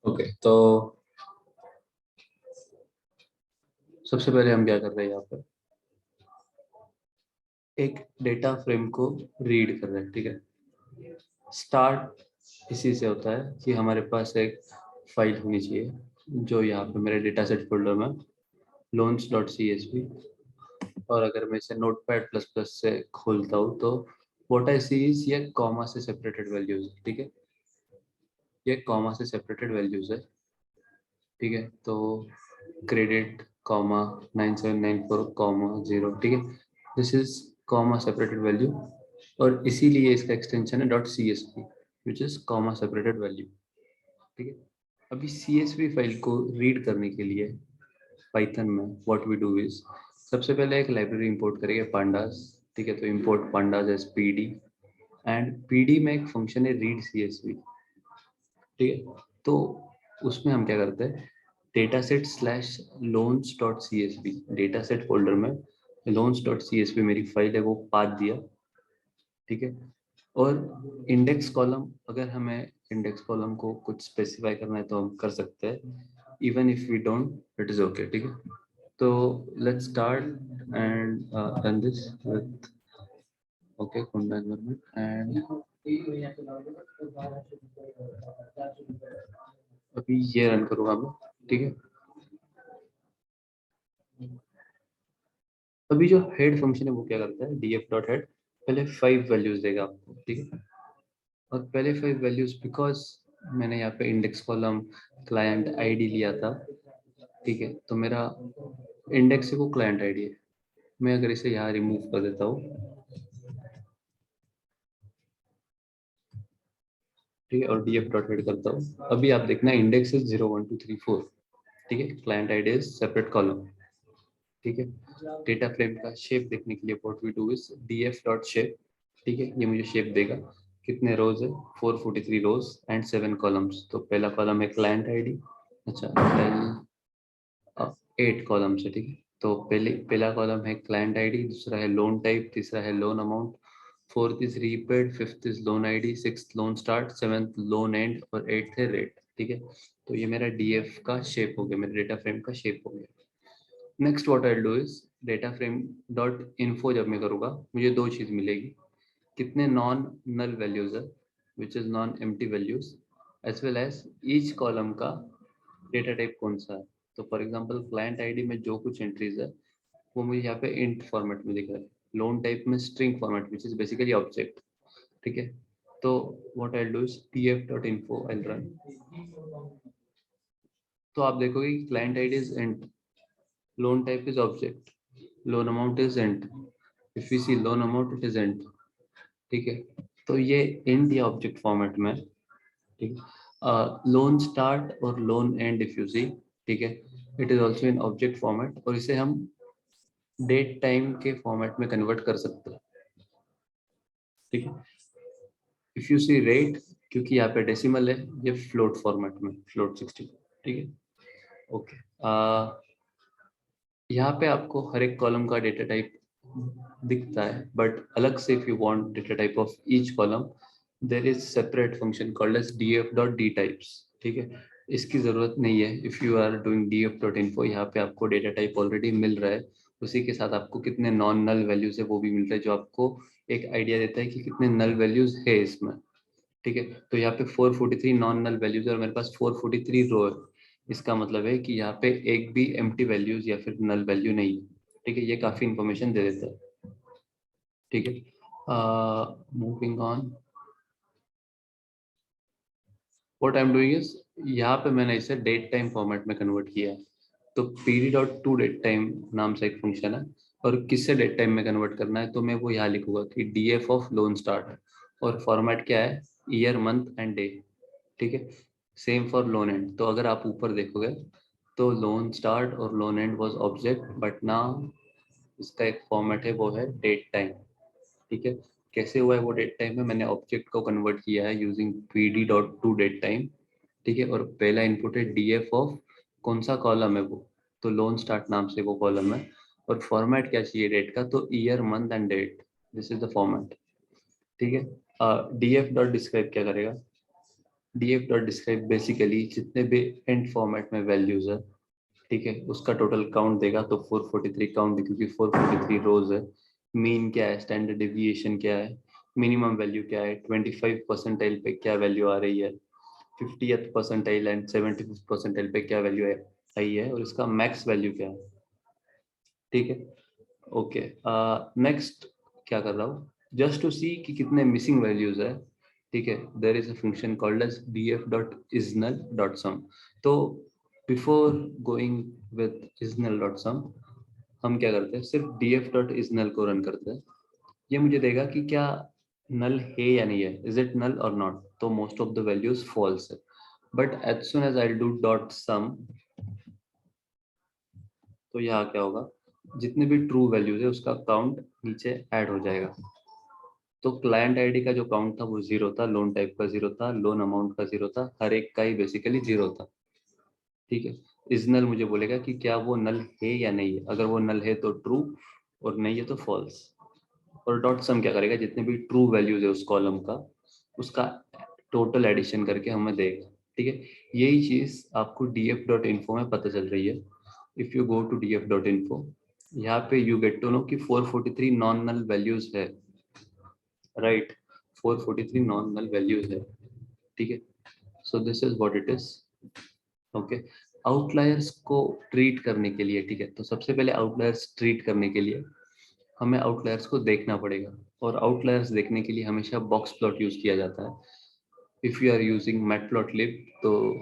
Okay, तो सबसे पहले हम क्या कर रहे हैं, यहाँ पर एक डेटा फ्रेम को रीड कर रहे हैं। ठीक है, स्टार्ट इसी से होता है कि हमारे पास एक फाइल होनी चाहिए जो यहाँ पे मेरे डेटा सेट फोल्डर में loans.csv, और अगर मैं इसे नोटपैड प्लस प्लस से खोलता हूँ तो व्हाट आई सी इज ये कॉमा से सेपरेटेड वैल्यूज है। ठीक है, ये कॉमा से सेपरेटेड वैल्यूज है। ठीक है, तो क्रेडिट कॉमा 9794 कॉमा 0। ठीक है, this is comma separated value, और इसीलिए इसका एक्सटेंशन है dot C S V which is comma separated value. ठीक है, अभी सी एस वी फाइल को रीड करने के लिए पाइथन में व्हाट वी डू इज सबसे पहले एक लाइब्रेरी इंपोर्ट करेंगे पांडास। ठीक है, तो import pandas as PD, and PD में एक फंक्शन है रीड सी एस वी। ठीक है, तो उसमें हम क्या करते हैं, data set slash loans dot C S V, data set folder में loans dot C S V मेरी फाइल है, वो पाथ दिया। ठीक है, और इंडेक्स कॉलम, अगर हमें इंडेक्स कॉलम को कुछ स्पेसिफाई करना है तो हम कर सकते हैं, even if we don't it is okay. ठीक है, तो let's start and run this with Anaconda environment, and अभी ये रन करूंगा मैं। ठीक है, अभी जो हेड फंक्शन है वो क्या करता है, df डॉट हेड पहले 5 वैल्यूज देगा आपको। ठीक है, और पहले 5 वैल्यूज बिकॉज मैंने यहाँ पे इंडेक्स कॉलम क्लाइंट आईडी लिया था। ठीक है, तो मेरा इंडेक्स है वो क्लाइंट आईडी है। मैं अगर इसे यहाँ रिमूव कर देता हूँ, ठीक है, और df डॉट हेड करता हूँ, अभी आप देखना इंडेक्स इज 0 1 2 3 4। ठीक है, client ID is separate column. ठीक है, डेटा फ्रेम का शेप देखने के लिए what we do is df dot shape. ठीक है, ये मुझे शेप देगा, कितने रोज है, 443 रोज एंड 7 कॉलम्स। तो पहला कॉलम है क्लाइंट आईडी, अच्छा 8 कॉलम्स है। ठीक है, तो पहला कॉलम है क्लाइंट आईडी, दूसरा है लोन टाइप, तीसरा है loan amount, fourth is repaid, fifth is loan ID, sixth loan start, seventh loan and, और एट्थ है रेट। ठीक है, तो ये मेरा डीएफ का शेप हो गया, मेरे डेटा फ्रेम का शेप हो गया। Next what I do is data frame dot info जब मैं करूँगा, मुझे दो चीज़ मिलेगी, कितने नॉन नल वैल्यूज है which is non empty values, as well as each column का डेटा टाइप कौन सा है। तो फॉर एग्जांपल क्लाइंट आईडी में जो कुछ एंट्रीज है वो मुझे यहाँ पे इंट फॉर्मेट में दिख रहा है, लोन टाइप में string format which is basically object. ठीक है, तो what I do is tf dot info I run, तो आप देखोगे कि client ID is int, loan type is object, loan amount is int, if you see loan amount it is int. ठीक है, तो ये इंट या ऑब्जेक्ट फॉर्मेट में। ठीक है, लोन स्टार्ट और लोन एंड इफ यू सी, ठीक है, it is also in object format, और इसे हम डेट टाइम के फॉर्मेट में कन्वर्ट कर सकते हैं। ठीक है, इफ यू सी रेट, क्योंकि यहाँ पे डेसिमल है, ये फ्लोट फॉर्मेट में, फ्लोट 60। ठीक है, ओके, यहाँ पे आपको हर एक कॉलम का डेटा टाइप दिखता है, बट अलग से if you want data type of each column there is separate function called as df dot D types. ठीक है, इसकी जरूरत नहीं है if you are doing df dot info, यहाँ पे आपको डेटा टाइप ऑलरेडी मिल रहा है, उसी के साथ आपको कितने नॉन नल वैल्यूज है वो भी मिल रहा है, जो आपको एक आइडिया देता है कि कितने नल वैल्यूज है इसमें। ठीक है, तो यहाँ पे 443 नॉन नल वैल्यूज है और मेरे पास 443 रो है, इसका मतलब है कि यहाँ पे एक भी एम्प्टी वैल्यूज या फिर नल वैल्यू नहीं है। ठीक है, ये काफी इंफॉर्मेशन दे देता है। ठीक है, moving on, what I am doing is यहाँ पे मैंने इसे डेट टाइम फॉर्मेट में कन्वर्ट किया है, तो pd dot to date time नाम से एक फंक्शन है, और किससे डेट टाइम में कन्वर्ट करना है तो मैं वो यहाँ लिखूंगा कि df ऑफ लोन स्टार्ट, और फॉर्मेट क्या है, ईयर मंथ एंड डे। ठीक है, सेम फॉर लोन एंड, तो अगर आप ऊपर देखोगे तो लोन स्टार्ट और loan and was object, but now इसका एक फॉर्मेट है वो है डेट टाइम। ठीक है, कैसे हुआ है वो डेट टाइम में, मैंने ऑब्जेक्ट को कन्वर्ट किया है using pd dot to date time. ठीक है, और पहला इनपुट है df ऑफ कौन सा कॉलम है वो, तो लोन स्टार्ट नाम से वो कॉलम है, और फॉर्मेट क्या चाहिए डेट का, तो year month and date, this is the format. ठीक है, df डॉट डिस्क्राइब क्या करेगा, df डॉट डिस्क्राइब बेसिकली जितने भी एंड फॉर्मेट में वैल्यूज है, ठीक है, उसका टोटल काउंट देगा। तो 443 काउंट दे, क्योंकि 443 रोज है। मीन क्या है, स्टैंडर्ड डेविएशन क्या है, मिनिमम वैल्यू क्या है, 25 परसेंटाइल पे क्या वैल्यू आ रही है, 50th percentile and 75th percentile पे क्या वैल्यू आई है, और इसका मैक्स वैल्यू क्या है, ठीक है। ओके, नेक्स्ट क्या कर रहा हूँ, जस्ट टू सी कि कितने मिसिंग वैल्यूज है, ठीक है। There is a function called as df dot isnal dot sum. तो before going with isnal dot sum, हम क्या करते हैं, सिर्फ df डॉट isnal को रन करते हैं। ये मुझे देगा कि क्या नल है या नहीं है, इज इट नल और नॉट। तो most of the values false है, but as soon as I do dot sum, तो यहाँ क्या होगा, जितने भी ट्रू वैल्यूज है उसका काउंट नीचे ऐड हो जाएगा। तो क्लाइंट आईडी का जो काउंट था वो जीरो था, लोन टाइप का जीरो था, लोन अमाउंट का जीरो था, हर एक का ही बेसिकली जीरो था, ठीक है। इस नल मुझे बोलेगा कि क्या वो नल है या नहीं है, अगर वो नल है तो ट्रू और नहीं है तो फॉल्स। और डॉट सम क्या करेगा, जितने भी ट्रू वैल्यूज है उस कॉलम का, उसका टोटल एडिशन करके हमें देगा, ठीक है। यही चीज आपको df डॉट इन्फो में पता चल रही है। If you go to df dot info, यहाँ पे यू गेट टू नो कि 443 नॉन नल वैल्यूज है, राइट। 443 नॉन नल वैल्यूज है, ठीक है। So this is what it is, okay. Outliers को ट्रीट करने के लिए, ठीक है, तो सबसे पहले आउटलायर्स ट्रीट करने के लिए हमें आउटलायर्स को देखना पड़ेगा। और आउटलायर्स देखने के लिए हमेशा बॉक्स प्लॉट यूज किया जाता है। If you are using matplotlib, तो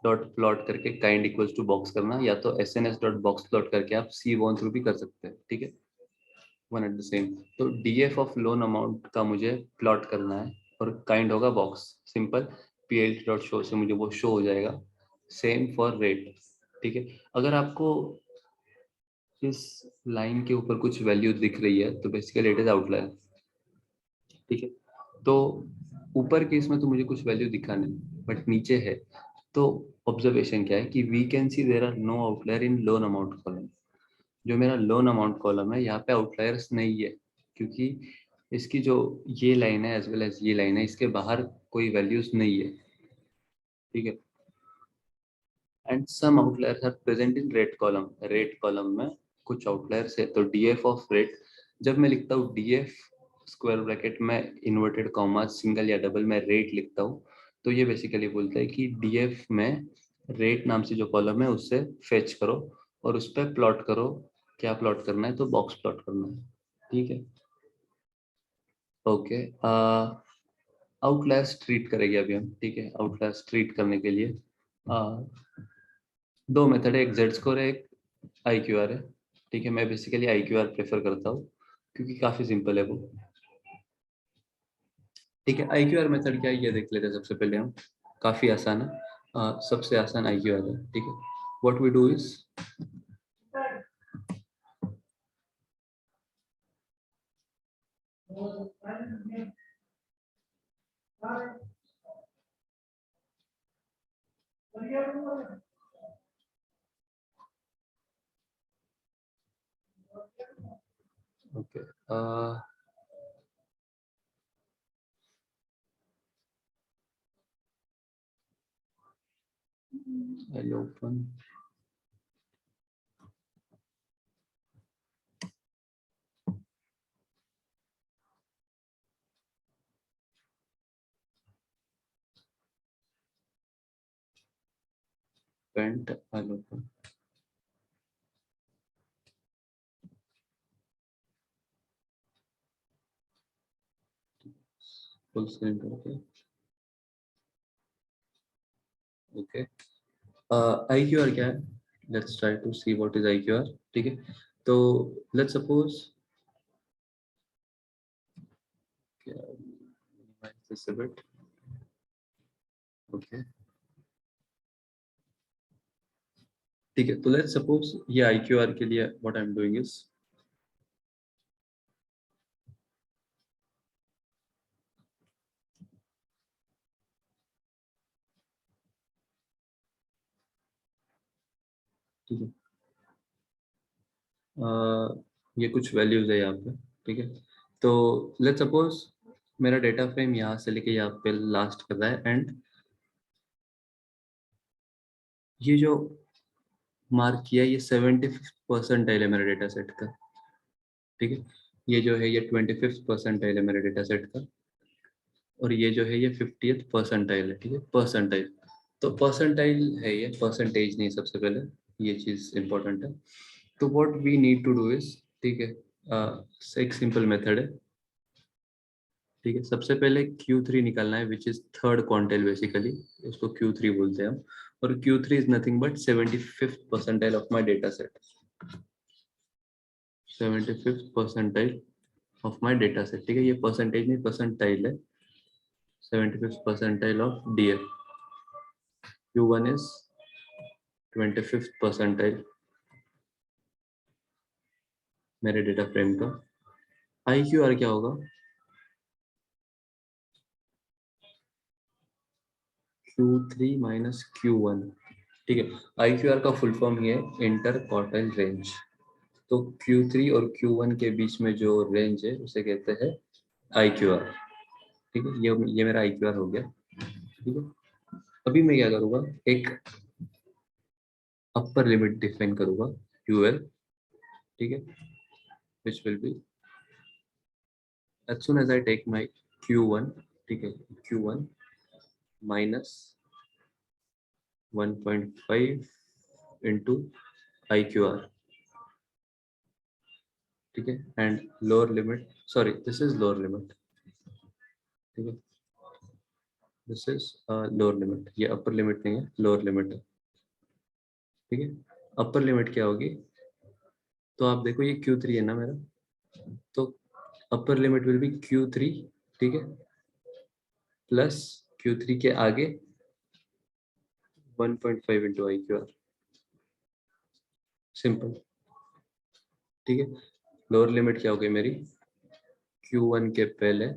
डॉट प्लॉट करके काइंड इक्वल्स टू बॉक्स करना, या तो एसएनएस डॉट बॉक्स प्लॉट करके आप सी वन थ्रू भी कर सकते हैं, ठीक है, वन एट द सेम। तो डीएफ ऑफ लोन अमाउंट का मुझे प्लॉट करना है, और काइंड होगा box, simple, plt dot show से मुझे वो शो हो जाएगा। सेम फॉर रेट, ठीक है। अगर आपको इस लाइन के ऊपर कुछ वैल्यू दिख रही है तो बेसिकली इट इज आउटलायर, ठीक है। तो ऊपर के इसमें तो मुझे कुछ वैल्यू दिखा नहीं, बट नीचे है। तो ऑब्जर्वेशन क्या है कि we can see there are no outlier in loan amount column. जो मेरा लोन अमाउंट कॉलम है, यहाँ पे आउटलायर्स नहीं है, क्योंकि इसकी जो ये लाइन है एज वेल एज ये लाइन है, इसके बाहर कोई वैल्यूज नहीं है, ठीक है। And some outliers are present in rate column, rate column में कुछ आउटलायर्स है। तो डीएफ ऑफ रेट, जब मैं लिखता हूँ डीएफ स्क्वायर ब्रैकेट में इन्वर्टेड कॉमा सिंगल या डबल में रेट लिखता हूँ, तो ये बेसिकली बोलता है कि डीएफ में रेट नाम से जो कॉलम है उससे फेच करो और उस पर प्लॉट करो। क्या प्लॉट करना है, तो बॉक्स प्लॉट करना है, ठीक है। ओके, आउटलायर्स ट्रीट करेंगे अभी हम, ठीक है। आउटलायर्स ट्रीट करने के लिए दो मेथड है, एक जेड स्कोर है, एक आई क्यू आर है, ठीक है। मैं basically I Q are prefer करता हूँ क्योंकि काफी सिंपल है वो, ठीक है। आई क्यू आर मेथड क्या है ये देख लेते हैं सबसे पहले हम, काफी आसान है। सबसे आसान आई क्यू आर है, ठीक है। What we do is, okay, I'll open Paint, I'll open full screen करके, ओके। आई क्यू आर क्या है, let's try to see what is I Q R, ठीक है। तो let's suppose, minimize this a bit, okay, ठीक है। तो let's suppose ये आई क्यू आर के लिए what I am doing is, ठीक है, ये कुछ वैल्यूज है यहाँ पे, ठीक है। तो लेट्स सपोज मेरा डेटा फ्रेम यहाँ से लेके यहाँ पे लास्ट कर रहा है, एंड ये जो मार्क किया ये 75th परसेंटाइल है मेरे डेटा सेट का, ठीक है। ये जो है ये 25th परसेंटाइल है मेरे डेटा सेट का, और ये जो है ये 50th परसेंटाइल है, ठीक है, परसेंटाइल। तो परसेंटाइल है ये, परसेंटेज नहीं, सबसे पहले ये चीज इंपॉर्टेंट है। तो what we need to do is, ठीक है, एक सिंपल मेथड है, ठीक है। सबसे पहले Q3 निकालना है, which is third quantile basically, उसको Q3 बोलते हैं हम। और Q3 is nothing but 75th percentile of my data set, 75th percentile of my data set, ठीक है। ये परसेंटेज नहीं, परसेंटाइल है। 75th percentile of DF, Q1 is 25th percentile मेरे डेटा फ्रेम का। IQR क्या होगा? Q3 माइनस Q1, ठीक है। IQR का फुल फॉर्म ही है इंटर क्वार्टाइल रेंज। तो Q3 और Q1 के बीच में जो रेंज है उसे कहते हैं IQR, ठीक है। ये मेरा IQR हो गया, ठीक है। अभी मैं क्या करूँगा, एक अपर लिमिट डिफाइन करूँगा QL, ठीक है, which will be as soon as I take my Q1, ठीक है, Q1 minus 1.5 into IQR, ठीक है, and lower limit, sorry this is lower limit, ठीक है, दिस इज लोअर लिमिट, ये अपर लिमिट नहीं है, लोअर लिमिट है, ठीक है। अपर लिमिट क्या होगी, तो आप देखो ये Q3 है ना मेरा, तो upper limit will be Q3, ठीक है, प्लस Q3 के आगे 1.5 इंटू IQR, सिंपल, ठीक है। लोअर लिमिट क्या हो गई मेरी, Q1 के पहले,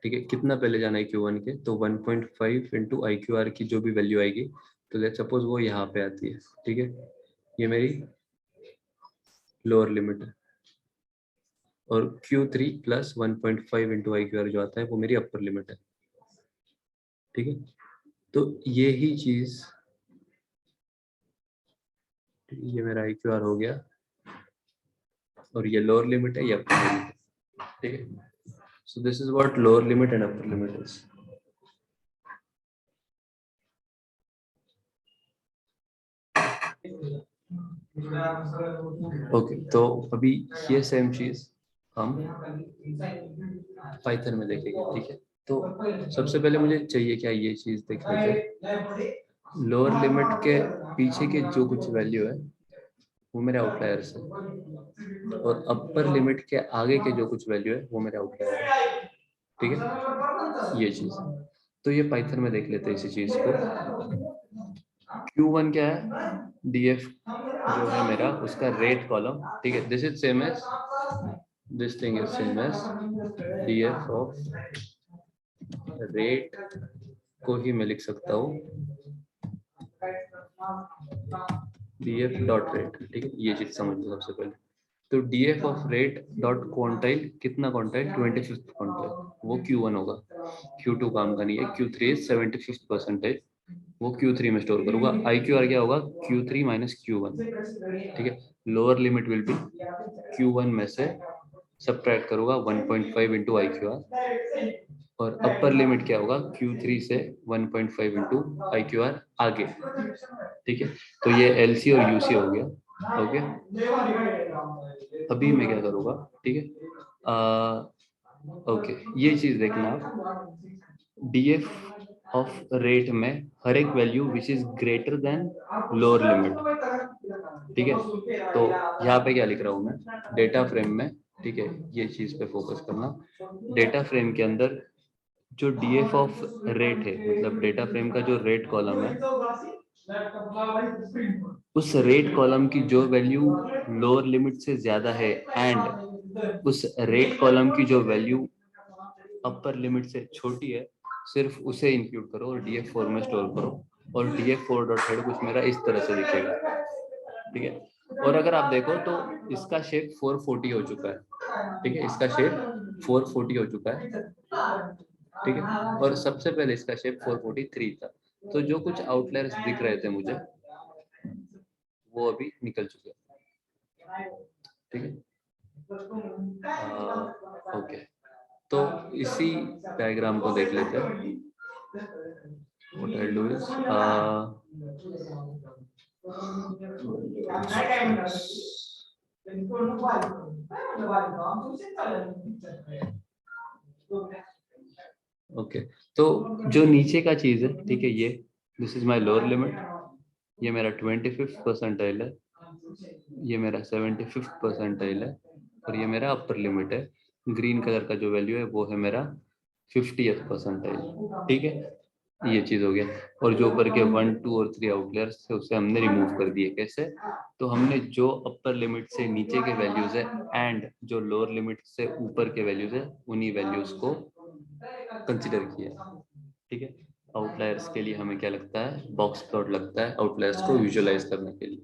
ठीक है, कितना पहले जाना है Q1 के, तो 1.5 इंटू IQR की जो भी वैल्यू आएगी, तो लेट्स सपोज वो यहाँ पे आती है, ठीक है, ये मेरी लोअर लिमिट है। और Q3 प्लस 1.5 इंटू IQR जो आता है वो मेरी अपर लिमिट है, ठीक है। तो ये ही चीज, ये मेरा IQR हो गया, और ये लोअर लिमिट है, ये अपर लिमिट है, ठीक है। So this is what lower limit and upper limit is. Okay, तो अभी ये सेम चीज हम पाइथन में देखेंगे, ठीक है। तो सबसे पहले मुझे चाहिए क्या, ये चीज देख लेते हैं, लोअर लिमिट के पीछे के जो कुछ वैल्यू है वो मेरे आउटलायर्स है, और अपर लिमिट के आगे के जो कुछ वैल्यू है वो मेरे आउटलायर है, ठीक है, ये चीज। तो ये पाइथन में देख लेते हैं इसी चीज को। Q1 क्या है, DF जो है मेरा, उसका रेट कॉलम, ठीक है, this is same as, this thing is same as DF of rate, को ही मैं लिख सकता हूँ DF डॉट रेट, ठीक है, ये चीज समझ लो सबसे पहले। तो DF of rate dot quantile, कितना क्वांटाइल, 25th क्वांटाइल, वो Q1 होगा, Q2 काम का नहीं है, Q3 इज 75th परसेंटाइल, वो Q3 में स्टोर करूंगा। IQR क्या होगा, Q3 माइनस Q1, ठीक है। Lower limit will be Q1 में से सब्ट्रैक्ट करूंगा 1.5 इंटू IQR, और अपर लिमिट क्या होगा, Q3 से 1.5 इंटू IQR आगे, ठीक है। तो ये LC और UC हो गया, ओके। अभी मैं क्या करूंगा, ठीक है, ओके, ये चीज देखना आप, DF ऑफ रेट में हर एक value which is greater than lower limit, ठीक है। तो यहाँ पे क्या लिख रहा हूँ मैं, डेटा फ्रेम में, ठीक है, ये चीज पे फोकस करना। डेटा फ्रेम के अंदर जो DF ऑफ रेट है, मतलब डेटा फ्रेम का जो रेट कॉलम है, उस रेट कॉलम की जो वैल्यू लोअर लिमिट से ज्यादा है, एंड उस रेट कॉलम की जो वैल्यू अपर लिमिट से छोटी है, सिर्फ उसे इंक्लूड करो और DF4 में स्टोर करो, और DF4 डॉट हेड कुछ मेरा इस तरह से दिखेगा, ठीक है। और अगर आप देखो तो इसका शेप 440 हो चुका है, ठीक है, इसका शेप 440 हो चुका है, ठीक है। और सबसे पहले इसका शेप 443 था। तो जो कुछ आउटलायर्स दिख रहे थे मुझे, वो अभी निकल चुके हैं, ठीक है। ओके, तो इसी डायग्राम को देख लेते हैं। What I'll do is okay, तो जो नीचे का चीज है, ठीक है, ये this is my lower limit, ये मेरा 25th परसेंटाइल है, ये मेरा 75th परसेंटाइल है, और ये मेरा अपर लिमिट है। ग्रीन कलर का जो वैल्यू है वो है मेरा 50th परसेंटाइल, ठीक है। ये चीज हो गया। और जो ऊपर के 1, 2 और 3 आउटलेयर्स थे उसे हमने रिमूव कर दिए। कैसे? तो हमने जो अपर लिमिट से नीचे के वैल्यूज है एंड जो लोअर लिमिट से ऊपर के वैल्यूज है उन्हीं वैल्यूज को कंसिडर किया, ठीक है। आउटलायर्स के लिए हमें क्या लगता है? बॉक्स प्लॉट लगता है आउटलायर्स को विजुअलाइज करने के लिए,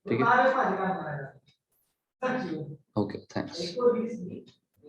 ठीक है। Okay, thanks.